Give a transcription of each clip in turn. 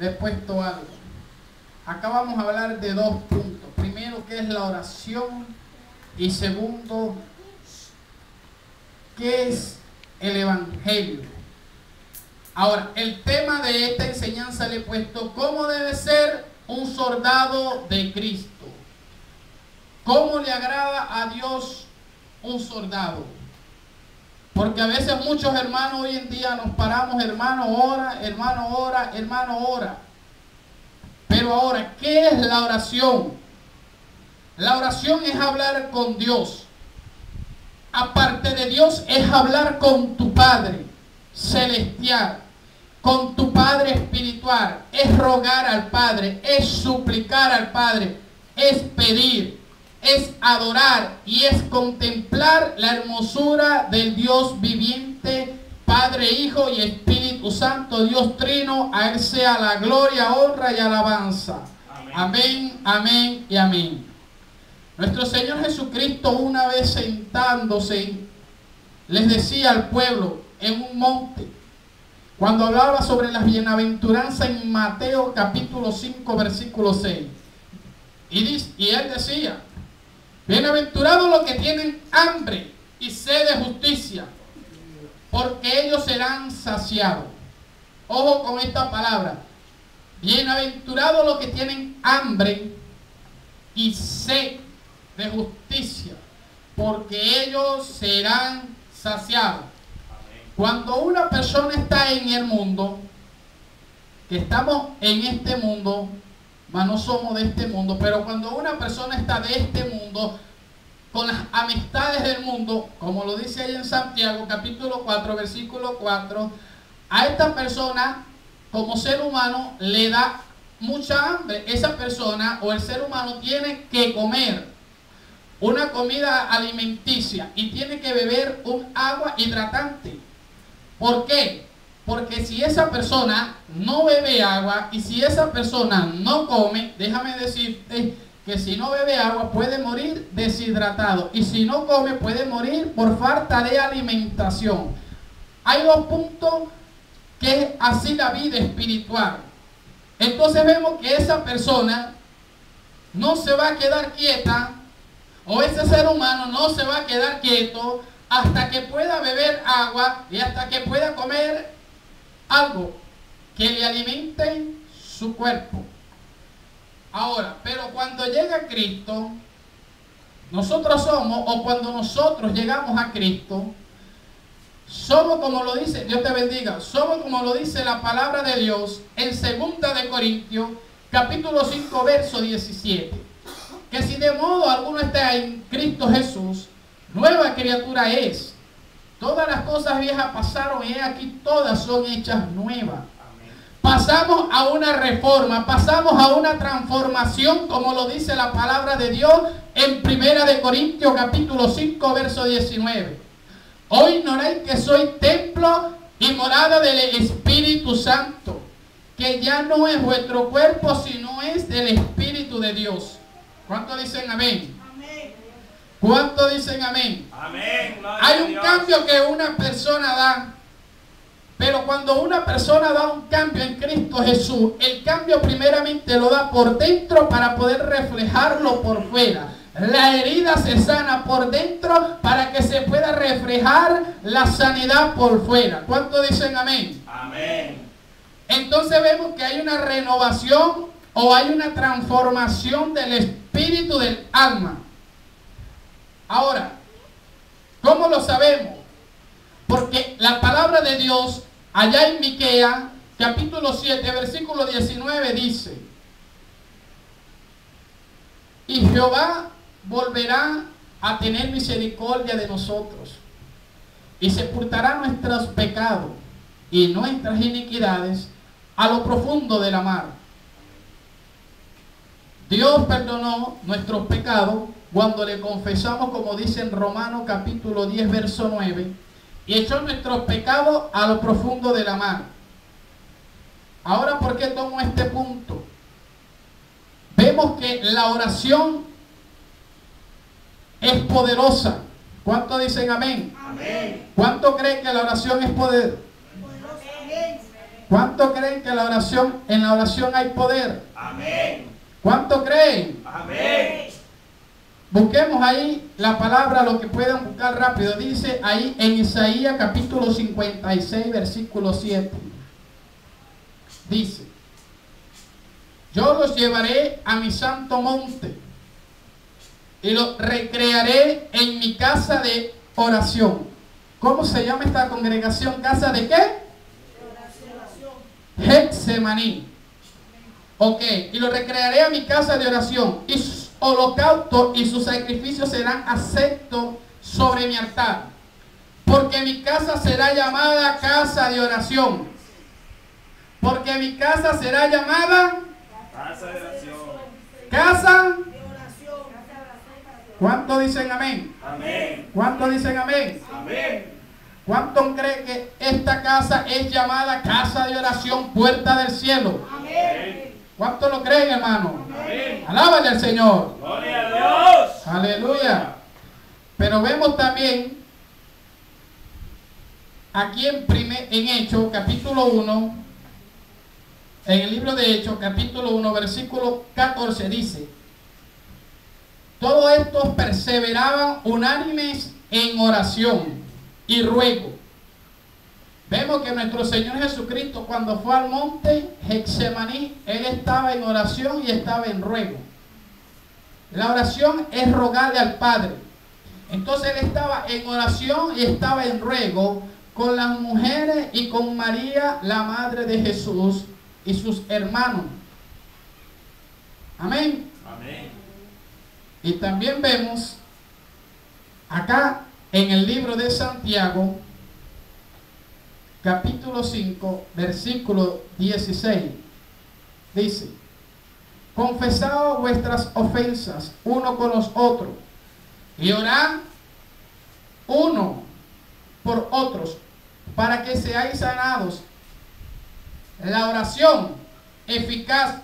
le he puesto algo. Acá vamos a hablar de dos puntos. Primero, ¿qué es la oración? Y segundo, ¿qué es el Evangelio? Ahora, el tema de esta enseñanza le he puesto: ¿cómo debe ser un soldado de Cristo? ¿Cómo le agrada a Dios un soldado? Porque a veces muchos hermanos hoy en día nos paramos: hermano ora, hermano ora, hermano ora. Pero ahora, ¿qué es la oración? La oración es hablar con Dios. Aparte de Dios, es hablar con tu Padre celestial, con tu Padre espiritual. Es rogar al Padre, es suplicar al Padre, es pedir, es adorar y es contemplar la hermosura del Dios viviente, Padre, Hijo y Espíritu Santo, Dios Trino. A Él sea la gloria, honra y alabanza. Amén, amén y amén. Nuestro Señor Jesucristo, una vez sentándose, les decía al pueblo en un monte, cuando hablaba sobre las bienaventuranzas en Mateo capítulo 5 versículo 6, y Él decía: bienaventurados los que tienen hambre y sed de justicia, porque ellos serán saciados. Ojo con esta palabra: bienaventurados los que tienen hambre y sed de justicia, porque ellos serán saciados. Cuando una persona está en el mundo, que estamos en este mundo, mas no somos de este mundo, pero cuando una persona está de este mundo, con las amistades del mundo, como lo dice ahí en Santiago capítulo 4 versículo 4, a esta persona como ser humano le da mucha hambre. Esa persona o el ser humano tiene que comer una comida alimenticia y tiene que beber un agua hidratante. ¿Por qué? Porque si esa persona no bebe agua y si esa persona no come, déjame decirte que si no bebe agua puede morir deshidratado, y si no come puede morir por falta de alimentación. Hay dos puntos que es así la vida espiritual. Entonces vemos que esa persona no se va a quedar quieta, o ese ser humano no se va a quedar quieto hasta que pueda beber agua y hasta que pueda comer algo que le alimente su cuerpo. Ahora, pero cuando llega Cristo, nosotros somos, o cuando nosotros llegamos a Cristo, somos como lo dice, Dios te bendiga, somos como lo dice la palabra de Dios en 2 de Corintios capítulo 5 verso 17, que si de modo alguno está en Cristo Jesús, nueva criatura es. Todas las cosas viejas pasaron y aquí todas son hechas nuevas. Pasamos a una reforma, pasamos a una transformación, como lo dice la palabra de Dios en 1 de Corintios capítulo 5 verso 19. Hoy ignoráis que soy templo y morada del Espíritu Santo, que ya no es vuestro cuerpo, sino es del Espíritu de Dios. ¿Cuánto dicen amén? Amén. ¿Cuánto dicen amén? Amén. Hay un cambio que una persona da. Pero cuando una persona da un cambio en Cristo Jesús, el cambio primeramente lo da por dentro para poder reflejarlo por fuera. La herida se sana por dentro para que se pueda reflejar la sanidad por fuera. ¿Cuánto dicen amén? Amén. Entonces vemos que hay una renovación o hay una transformación del espíritu del alma. Ahora, ¿cómo lo sabemos? Porque la palabra de Dios allá en Miqueas capítulo 7 versículo 19 dice: y Jehová volverá a tener misericordia de nosotros y sepultará nuestros pecados y nuestras iniquidades a lo profundo de la mar. Dios perdonó nuestros pecados cuando le confesamos, como dice en Romanos capítulo 10 verso 9, y echó nuestros pecados a lo profundo de la mar. Ahora, ¿por qué tomo este punto? Vemos que la oración es poderosa. ¿Cuánto dicen amén? Amén. ¿Cuánto creen que la oración es poderosa? ¿Cuánto creen que en la oración hay poder? Amén. ¿Cuánto creen? Amén. Busquemos ahí la palabra, lo que puedan buscar rápido. Dice ahí en Isaías capítulo 56, versículo 7. Dice: yo los llevaré a mi santo monte y los recrearé en mi casa de oración. ¿Cómo se llama esta congregación? ¿Casa de qué? Getsemaní. Ok, y lo recrearé a mi casa de oración, y sus holocaustos y sus sacrificios serán aceptos sobre mi altar, porque mi casa será llamada casa de oración. Porque mi casa será llamada Casa de oración. casa. ¿Cuánto dicen amén? Amén. ¿Cuánto dicen amén? Amén. ¿Cuánto cree que esta casa es llamada casa de oración, puerta del cielo? Amén. ¿Cuánto lo creen, hermano? Amén. Alábale al Señor. Gloria a Dios. Aleluya. Pero vemos también aquí en Hechos, capítulo 1, en el libro de Hechos, capítulo 1, versículo 14, dice: todos estos perseveraban unánimes en oración y ruego. Vemos que nuestro Señor Jesucristo, cuando fue al monte Getsemaní, Él estaba en oración y estaba en ruego. La oración es rogarle al Padre. Entonces Él estaba en oración y estaba en ruego con las mujeres y con María, la madre de Jesús, y sus hermanos. Amén. Amén. Y también vemos acá en el libro de Santiago, capítulo 5, versículo 16, dice: confesad vuestras ofensas uno con los otros y orad uno por otros para que seáis sanados. La oración eficaz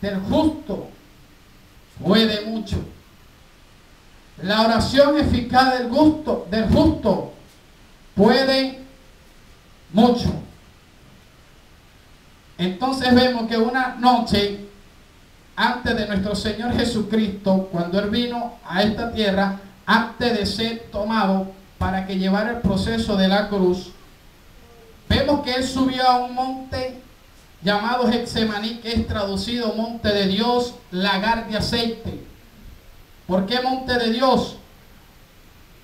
del justo puede mucho. La oración eficaz del justo puede mucho. Entonces vemos que una noche antes de nuestro Señor Jesucristo, cuando Él vino a esta tierra, antes de ser tomado para que llevara el proceso de la cruz, vemos que Él subió a un monte llamado Getsemaní, que es traducido monte de Dios, lagar de aceite. ¿Por qué monte de Dios?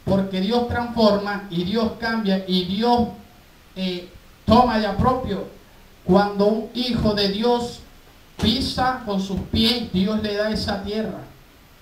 Porque Dios transforma y Dios cambia y Dios toma de propio. Cuando un hijo de Dios pisa con sus pies, Dios le da esa tierra.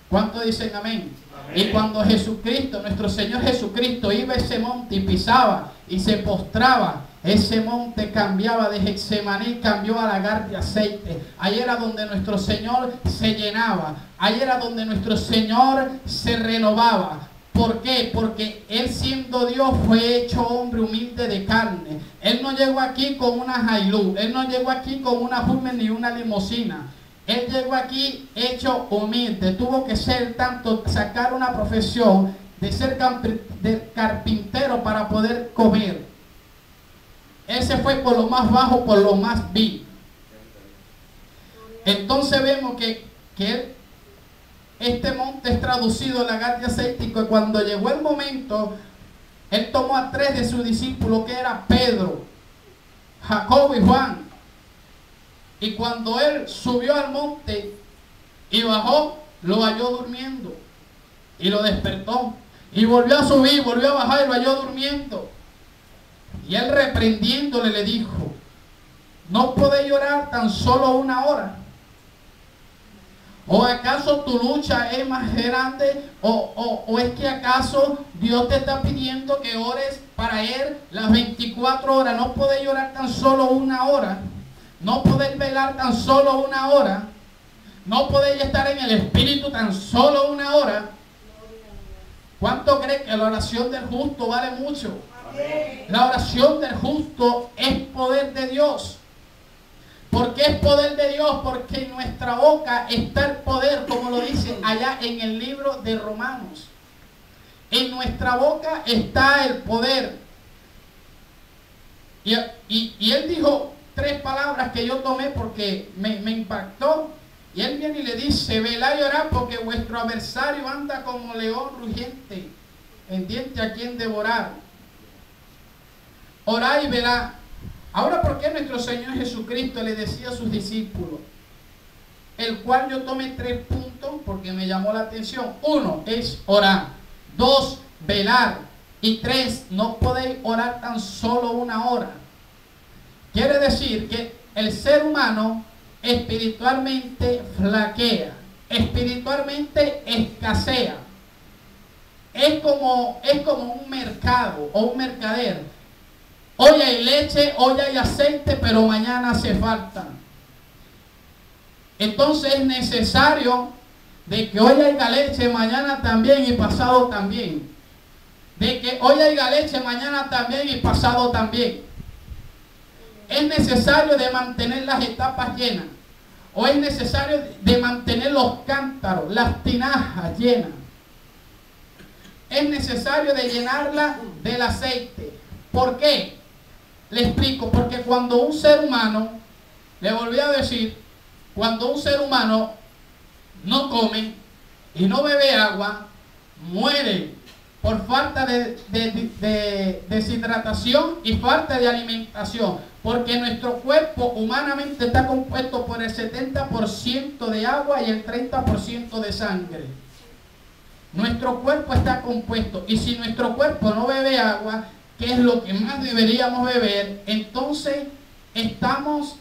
¿Cuántos dicen amén? Amén. Y cuando Jesucristo, nuestro Señor Jesucristo, iba a ese monte y pisaba y se postraba, ese monte cambiaba de Getsemaní, cambió a lagar de aceite. Ahí era donde nuestro Señor se llenaba. Ahí era donde nuestro Señor se renovaba. ¿Por qué? Porque Él, siendo Dios, fue hecho hombre humilde de carne. Él no llegó aquí con una Hilux. Él no llegó aquí con una Hummer ni una limusina. Él llegó aquí hecho humilde. Tuvo que ser tanto, sacar una profesión de ser carpintero para poder comer. Él se fue por lo más bajo, por lo más vil. Entonces vemos que este monte es traducido a lagar de aceite, y cuando llegó el momento, Él tomó a 3 de sus discípulos, que era Pedro, Jacobo y Juan. Y cuando Él subió al monte y bajó, lo halló durmiendo. Y lo despertó. Y volvió a subir, volvió a bajar y lo halló durmiendo. Y Él, reprendiéndole, le dijo: ¿no podéis llorar tan solo una hora? ¿O acaso tu lucha es más grande? ¿O es que acaso Dios te está pidiendo que ores para Él las 24 horas? ¿No podéis llorar tan solo una hora? ¿No podéis velar tan solo una hora? ¿No podéis estar en el Espíritu tan solo una hora? ¿Cuánto cree que la oración del justo vale mucho? Amén. La oración del justo es poder de Dios. ¿Por qué es poder de Dios? Porque en nuestra boca está el poder, como lo dice allá en el libro de Romanos. En nuestra boca está el poder. Y Él dijo tres palabras que yo tomé porque me impactó. Y él viene y le dice: velad y orad porque vuestro adversario anda como león rugiente, pendiente a quien devorar. Orad y velad. Ahora, ¿por qué nuestro Señor Jesucristo le decía a sus discípulos? El cual yo tomé 3 puntos porque me llamó la atención. 1 es orar. 2, velar. Y 3, no podéis orar tan solo 1 hora. Quiere decir que el ser humano espiritualmente flaquea, espiritualmente escasea. Es como un mercado o un mercader. Hoy hay leche, hoy hay aceite, pero mañana hace falta. Entonces es necesario de que hoy haya leche, mañana también y pasado también. De que hoy haya leche, mañana también y pasado también. Es necesario de mantener las etapas llenas. O es necesario de mantener los cántaros, las tinajas llenas. Es necesario de llenarla del aceite. ¿Por qué? Le explico. Porque cuando un ser humano, le volví a decir, cuando un ser humano no come y no bebe agua, muere por falta de deshidratación y falta de alimentación. Porque nuestro cuerpo humanamente está compuesto por el 70% de agua y el 30% de sangre. Nuestro cuerpo está compuesto, y si nuestro cuerpo no bebe agua, que es lo que más deberíamos beber, entonces estamos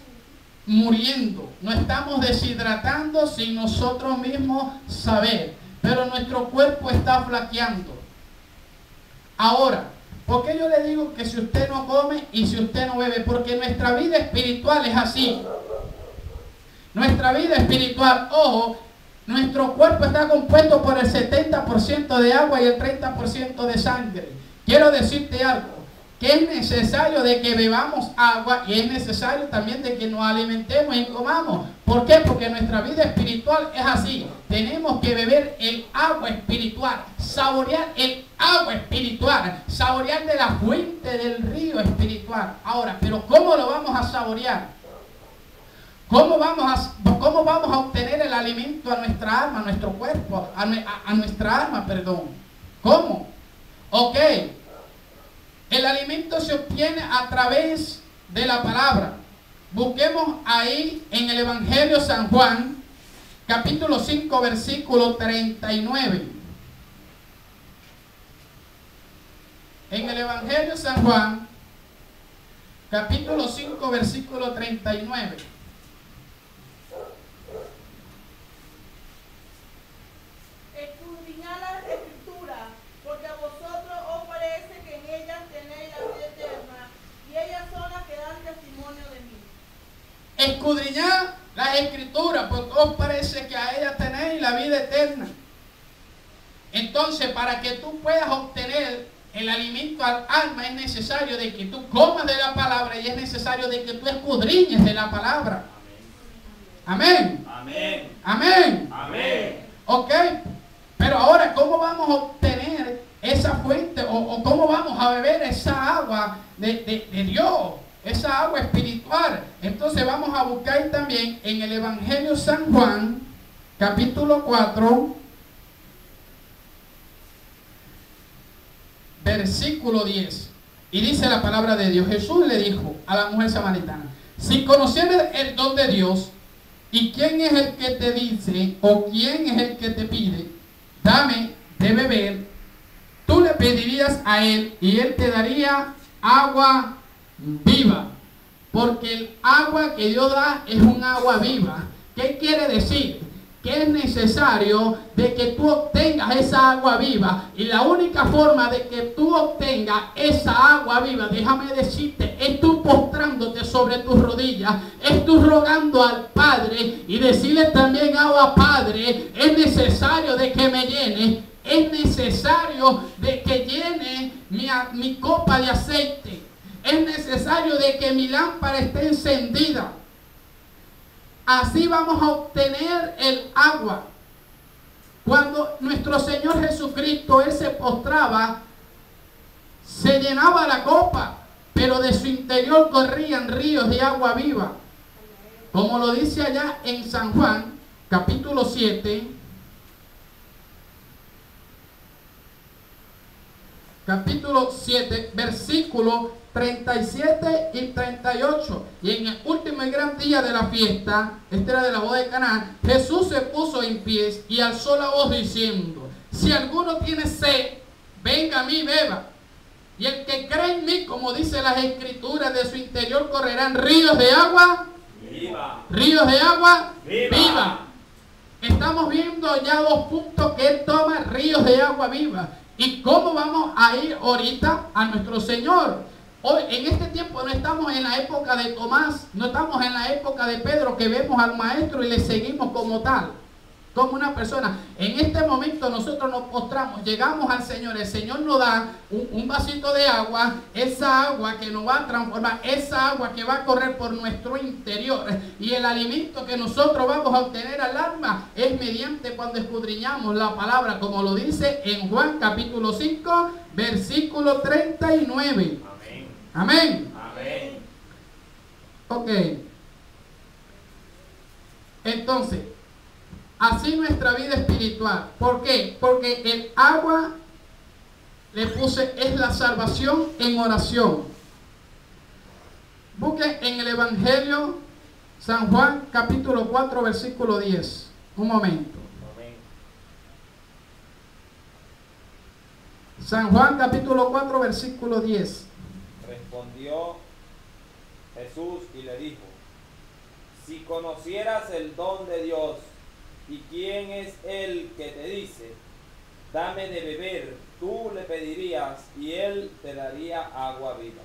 muriendo, no estamos deshidratando sin nosotros mismos saber, pero nuestro cuerpo está flaqueando. Ahora, ¿por qué yo le digo que si usted no come y si usted no bebe? Porque nuestra vida espiritual es así. Nuestra vida espiritual, ojo, nuestro cuerpo está compuesto por el 70% de agua y el 30% de sangre. Quiero decirte algo, que es necesario de que bebamos agua y es necesario también de que nos alimentemos y comamos. ¿Por qué? Porque nuestra vida espiritual es así. Tenemos que beber el agua espiritual, saborear el agua espiritual, saborear de la fuente del río espiritual. Ahora, ¿pero cómo lo vamos a saborear? ¿Cómo vamos a obtener el alimento a nuestra alma, a nuestro cuerpo, a nuestra alma, perdón? ¿Cómo? Ok. El alimento se obtiene a través de la palabra. Busquemos ahí en el Evangelio San Juan, capítulo 5, versículo 39. En el Evangelio San Juan, capítulo 5, versículo 39. Escudriñad las Escrituras, porque a vosotros os parece que en ellas tenéis la vida eterna, y ellas son las que dan testimonio de mí. Escudriñad las Escrituras, porque os parece que a ellas tenéis la vida eterna. Entonces, para que tú puedas obtener el alimento al alma, es necesario de que tú comas de la palabra y es necesario de que tú escudriñes de la palabra. Amén. Amén. Amén. Amén. Ok. Pero ahora, ¿cómo vamos a obtener esa fuente o cómo vamos a beber esa agua de Dios? Esa agua espiritual. Entonces vamos a buscar también en el Evangelio San Juan, capítulo 4, versículo 10. Y dice la palabra de Dios: Jesús le dijo a la mujer samaritana: si conocieres el don de Dios, y quién es el que te dice o quién es el que te pide, dame de beber, tú le pedirías a él y él te daría agua viva. Porque el agua que Dios da es un agua viva. ¿Qué quiere decir? Que es necesario de que tú obtengas esa agua viva. Y la única forma de que tú obtengas esa agua viva, déjame decirte, es tú postrándote sobre tus rodillas, es tú rogando al Padre y decirle también: agua, Padre, es necesario de que me llene, es necesario de que llene mi copa de aceite, es necesario de que mi lámpara esté encendida. Así vamos a obtener el agua. Cuando nuestro Señor Jesucristo, Él se postraba, se llenaba la copa. pero de su interior corrían ríos de agua viva. Como lo dice allá en San Juan, capítulo 7, versículos 37 y 38. Y en el último y gran día de la fiesta, este era de la boda de Caná, Jesús se puso en pie y alzó la voz diciendo: si alguno tiene sed, venga a mí y beba. Y el que cree en mí, como dice las escrituras, de su interior correrán ríos de agua Viva. ríos de agua Viva. viva. Estamos viendo ya dos puntos que él toma: ríos de agua viva. ¿Y cómo vamos a ir ahorita a nuestro Señor? Hoy, en este tiempo, no estamos en la época de Tomás, no estamos en la época de Pedro, que vemos al Maestro y le seguimos como tal, como una persona. En este momento nosotros nos postramos, llegamos al Señor, el Señor nos da un vasito de agua, esa agua que nos va a transformar, esa agua que va a correr por nuestro interior, y el alimento que nosotros vamos a obtener al alma es mediante cuando escudriñamos la palabra, como lo dice en Juan capítulo 5, versículo 39. Amén. Amén. Amén. Ok. Entonces, así nuestra vida espiritual. ¿Por qué? Porque el agua, le puse, es la salvación en oración. Busquen en el Evangelio San Juan capítulo 4 versículo 10. Un momento. Amén. San Juan capítulo 4 versículo 10. Respondió Jesús y le dijo: si conocieras el don de Dios y quién es el que te dice, dame de beber, tú le pedirías y él te daría agua viva.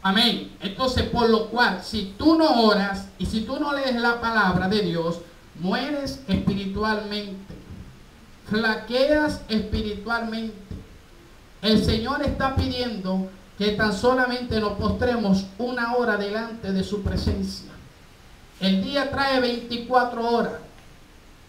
Amén. Entonces, por lo cual, si tú no oras y si tú no lees la palabra de Dios, mueres espiritualmente, flaqueas espiritualmente. El Señor está pidiendo que tan solamente nos postremos una hora delante de su presencia. El día trae 24 horas.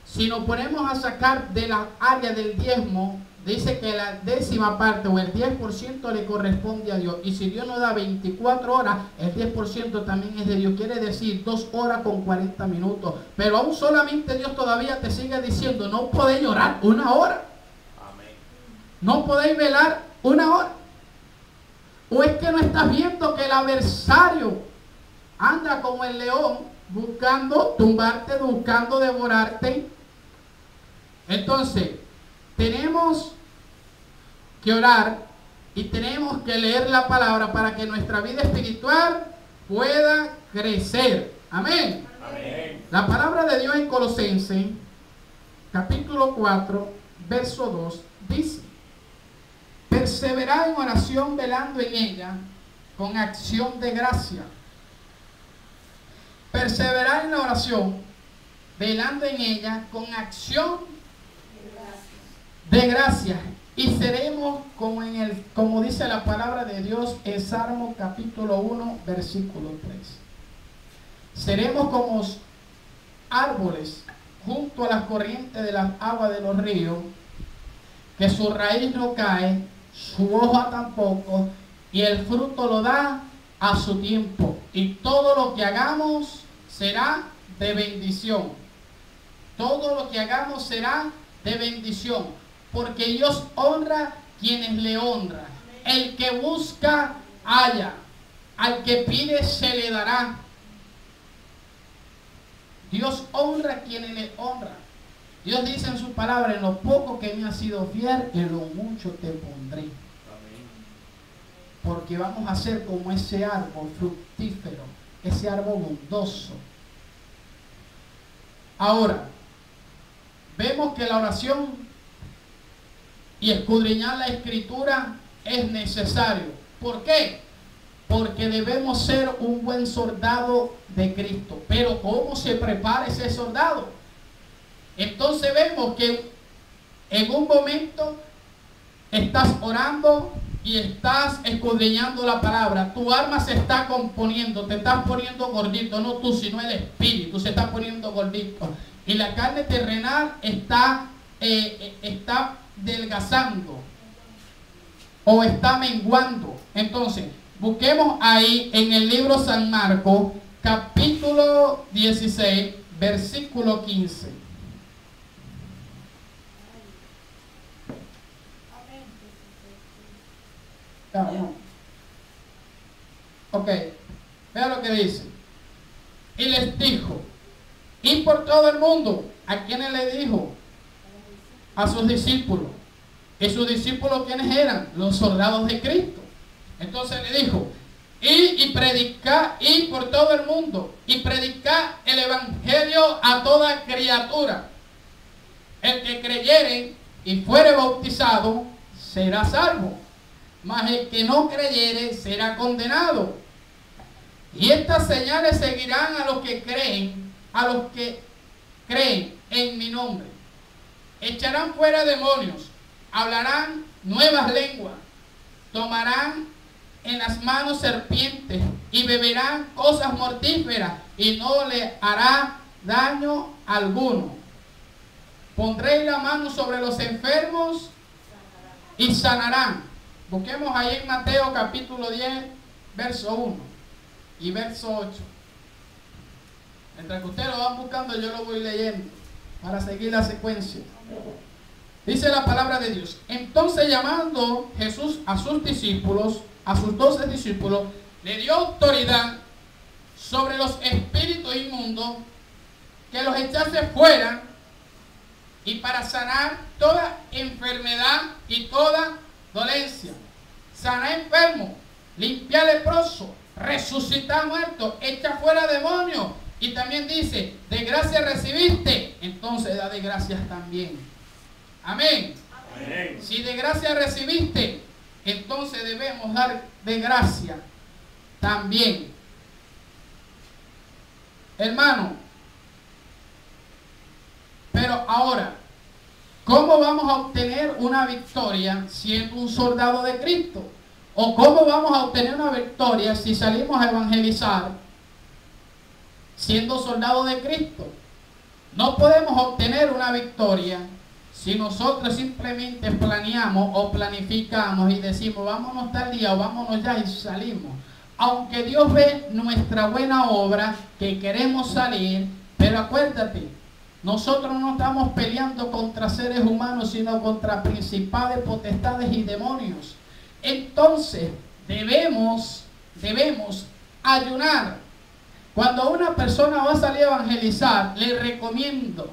Si nos ponemos a sacar de la área del diezmo, dice que la 10ª parte o el 10% le corresponde a Dios. Y si Dios nos da 24 horas, el 10% también es de Dios. Quiere decir 2 horas con 40 minutos. Pero aún solamente Dios todavía te sigue diciendo: no podéis orar una hora. Amén. No podéis velar una hora. ¿O es que no estás viendo que el adversario anda como el león buscando tumbarte, buscando devorarte? Entonces, tenemos que orar y tenemos que leer la palabra para que nuestra vida espiritual pueda crecer. Amén. Amén. La palabra de Dios en Colosenses, capítulo 4, verso 2, dice: perseverad en oración, velando en ella con acción de gracia. Perseverad en la oración, velando en ella con acción de gracia. Y seremos como dice la palabra de Dios en Salmo capítulo 1, versículo 3. Seremos como árboles junto a las corrientes de las aguas de los ríos, que su raíz no cae, su hoja tampoco, y el fruto lo da a su tiempo. Y todo lo que hagamos será de bendición. Todo lo que hagamos será de bendición. Porque Dios honra quienes le honran. El que busca, halla. Al que pide, se le dará. Dios honra a quienes le honran. Dios dice en su palabra: en lo poco que me has sido fiel, en lo mucho te pondré. Amén. Porque vamos a ser como ese árbol fructífero, ese árbol bondoso. Ahora, vemos que la oración y escudriñar la escritura es necesario. ¿Por qué? Porque debemos ser un buen soldado de Cristo. Pero ¿cómo se prepara ese soldado? Entonces vemos que en un momento estás orando y estás escudriñando la palabra. Tu alma se está componiendo, te estás poniendo gordito. No tú, sino el espíritu se está poniendo gordito. Y la carne terrenal está delgazando o está menguando. Entonces, Busquemos ahí en el libro San Marcos, capítulo 16, versículo 15. Amén. Ok, vea lo que dice. Y les dijo, y por todo el mundo. ¿A quiénes le dijo? A sus discípulos. ¿Y sus discípulos quiénes eran? Los soldados de Cristo. Entonces le dijo, y predicad, y por todo el mundo, y predicad el evangelio a toda criatura. El que creyere y fuere bautizado será salvo, mas el que no creyere será condenado. Y estas señales seguirán a los que creen en mi nombre. Echarán fuera demonios, hablarán nuevas lenguas, tomarán en las manos serpientes y beberán cosas mortíferas y no le hará daño alguno. Pondréis la mano sobre los enfermos y sanarán. Busquemos ahí en Mateo capítulo 10, verso 1 y verso 8. Mientras que ustedes lo van buscando, yo lo voy leyendo para seguir la secuencia. Dice la palabra de Dios. Entonces, llamando Jesús a sus discípulos, a sus 12 discípulos, le dio autoridad sobre los espíritus inmundos, que los echase fuera, y para sanar toda enfermedad y toda dolencia. Sanar enfermo, limpiar leproso, resucitar muerto, echa fuera demonios. Y también dice, de gracia recibiste, entonces da de gracias también. Amén. Amén. Si de gracia recibiste, entonces debemos dar de gracia también. Hermano, pero ahora, ¿cómo vamos a obtener una victoria siendo un soldado de Cristo? ¿O cómo vamos a obtener una victoria si salimos a evangelizar siendo soldados de Cristo? No podemos obtener una victoria si nosotros simplemente planeamos o planificamos y decimos vámonos tal día o vámonos ya y salimos. Aunque Dios ve nuestra buena obra, que queremos salir, pero acuérdate, nosotros no estamos peleando contra seres humanos, sino contra principados, potestades y demonios. Entonces, debemos ayunar. Cuando una persona va a salir a evangelizar, le recomiendo,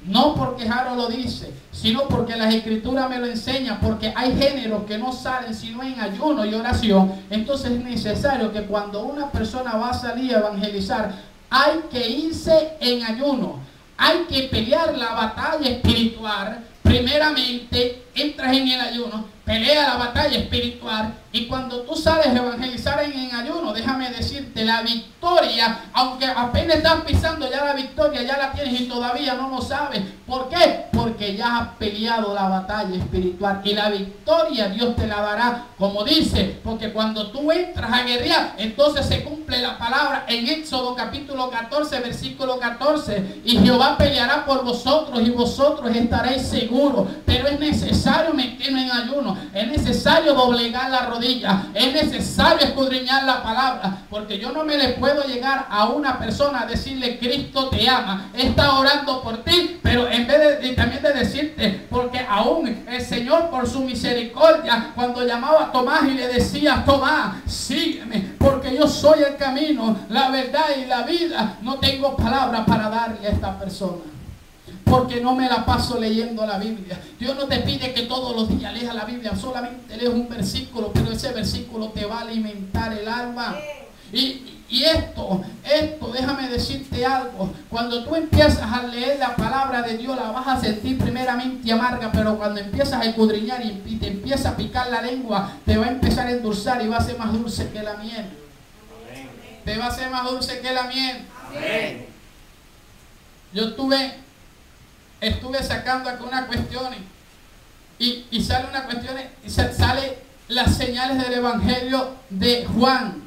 no porque Jaro lo dice, sino porque las escrituras me lo enseñan, porque hay géneros que no salen sino en ayuno y oración. Entonces es necesario que cuando una persona va a salir a evangelizar, hay que irse en ayuno. Hay que pelear la batalla espiritual. Primeramente, entras en el ayuno, pelea la batalla espiritual, y cuando tú sales a evangelizar en ayuno, déjame decirte, la victoria, aunque apenas estás pisando, ya la victoria ya la tienes y todavía no lo sabes. ¿Por qué? Porque ya has peleado la batalla espiritual, y la victoria Dios te la dará, como dice, porque cuando tú entras a guerrear, entonces se cumple la palabra en Éxodo capítulo 14, versículo 14, y Jehová peleará por vosotros y vosotros estaréis seguros. Pero es necesario meternos en ayuno, es necesario doblegar la rodilla, es necesario escudriñar la palabra, porque yo no me le puedo llegar a una persona a decirle Cristo te ama, está orando por ti, pero en vez de también de decirte, porque aún el Señor por su misericordia, cuando llamaba a Tomás y le decía, Tomás, sígueme, porque yo soy el camino, la verdad y la vida, no tengo palabra para darle a esta persona, porque no me la paso leyendo la Biblia. Dios no te pide que todos los días leas la Biblia, solamente lees un versículo, pero ese versículo te va a alimentar el alma. Y esto, déjame decirte algo, cuando tú empiezas a leer la palabra de Dios, la vas a sentir primeramente amarga, pero cuando empiezas a escudriñar y te empieza a picar la lengua, te va a empezar a endulzar y va a ser más dulce que la miel. Amén. Te va a ser más dulce que la miel. Amén. Yo estuve sacando acá unas cuestiones y sale una cuestión y sale las señales del evangelio de Juan,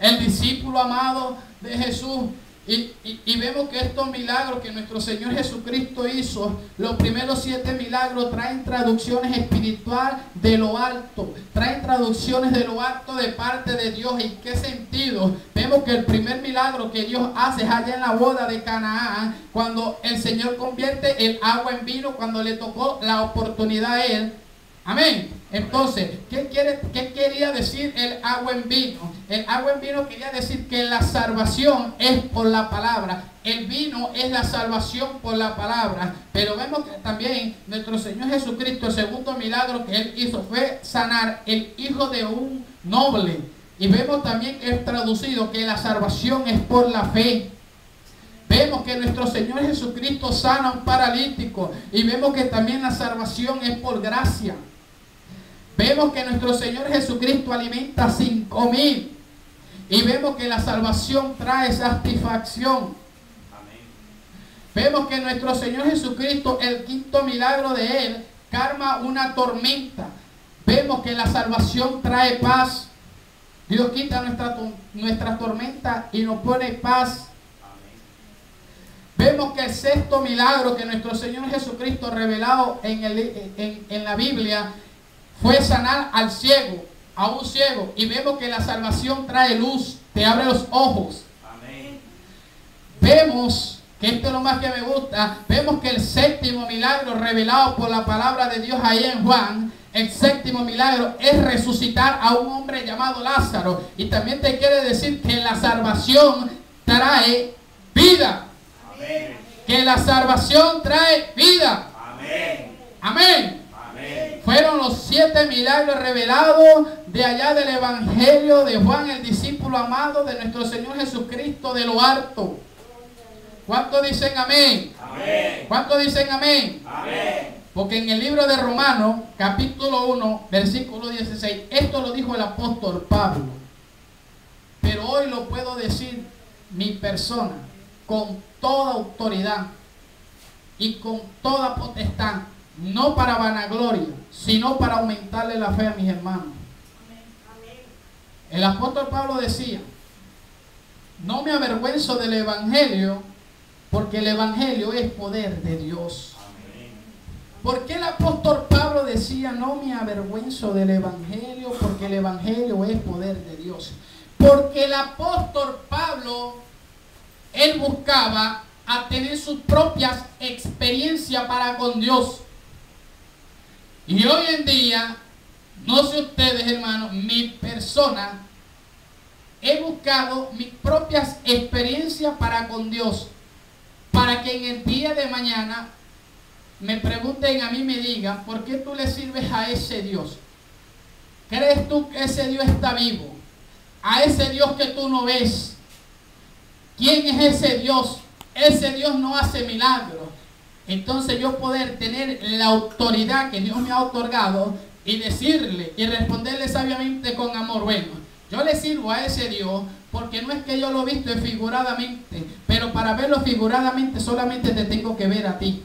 el discípulo amado de Jesús, Y vemos que estos milagros que nuestro Señor Jesucristo hizo, los primeros 7 milagros traen traducciones espirituales de lo alto, traen traducciones de lo alto de parte de Dios. ¿En qué sentido? Vemos que el primer milagro que Dios hace es allá en la boda de Canaán, cuando el Señor convierte el agua en vino, cuando le tocó la oportunidad a Él. Amén. Entonces, ¿qué quería decir el agua en vino? El agua en vino quería decir que la salvación es por la palabra. El vino es la salvación por la palabra. Pero vemos que también nuestro Señor Jesucristo, el segundo milagro que Él hizo fue sanar el hijo de un noble. Y vemos también que es traducido que la salvación es por la fe. Vemos que nuestro Señor Jesucristo sana a un paralítico. Y vemos que también la salvación es por gracia. Vemos que nuestro Señor Jesucristo alimenta a 5,000. Y vemos que la salvación trae satisfacción. Amén. Vemos que nuestro Señor Jesucristo, el quinto milagro de Él, calma una tormenta. Vemos que la salvación trae paz. Dios quita nuestra tormenta y nos pone paz. Vemos que el sexto milagro que nuestro Señor Jesucristo revelado en la Biblia fue sanar al ciego, a un ciego. Y vemos que la salvación trae luz, te abre los ojos. Amén. Vemos que esto es lo más que me gusta. Vemos que el séptimo milagro revelado por la palabra de Dios ahí en Juan, el séptimo milagro es resucitar a un hombre llamado Lázaro. Y también te quiere decir que la salvación trae vida. Amén. Que la salvación trae vida. Amén. Amén. Amén. Fueron los 7 milagros revelados de allá del Evangelio de Juan, el discípulo amado de nuestro Señor Jesucristo de lo alto. ¿Cuántos dicen amén? Amén. ¿Cuántos dicen amén? Amén. Porque en el libro de Romanos, capítulo 1, versículo 16, esto lo dijo el apóstol Pablo. Pero hoy lo puedo decir mi persona, con toda autoridad y con toda potestad, no para vanagloria, sino para aumentarle la fe a mis hermanos. El apóstol Pablo decía: no me avergüenzo del evangelio, porque el evangelio es poder de Dios. ¿Por qué el apóstol Pablo decía no me avergüenzo del evangelio? Porque el evangelio es poder de Dios. Porque el apóstol Pablo, él buscaba a tener sus propias experiencias para con Dios. Y hoy en día, no sé ustedes, hermanos, mi persona, he buscado mis propias experiencias para con Dios, para que en el día de mañana me pregunten a mí, me digan: ¿por qué tú le sirves a ese Dios? ¿Crees tú que ese Dios está vivo? A ese Dios que tú no ves. ¿Quién es ese Dios? Ese Dios no hace milagros. Entonces yo poder tener la autoridad que Dios me ha otorgado y decirle y responderle sabiamente con amor: bueno, yo le sirvo a ese Dios porque no es que yo lo he visto figuradamente, pero para verlo figuradamente solamente te tengo que ver a ti.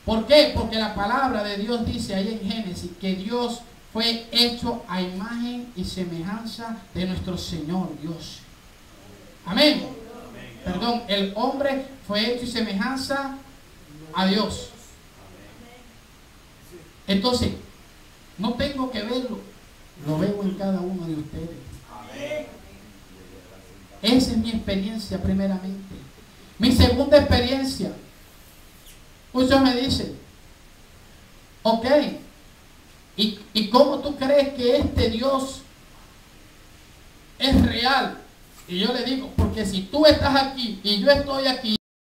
¿Por qué? Porque la palabra de Dios dice ahí en Génesis que Dios fue hecho a imagen y semejanza de nuestro Señor Dios. Amén. Perdón, el hombre fue hecho y semejanza a Dios. Entonces, no tengo que verlo, lo veo en cada uno de ustedes. Esa es mi experiencia primeramente. Mi segunda experiencia, muchos me dicen: ok, ¿y cómo tú crees que este Dios es real? Y yo le digo: porque si tú estás aquí y yo estoy aquí,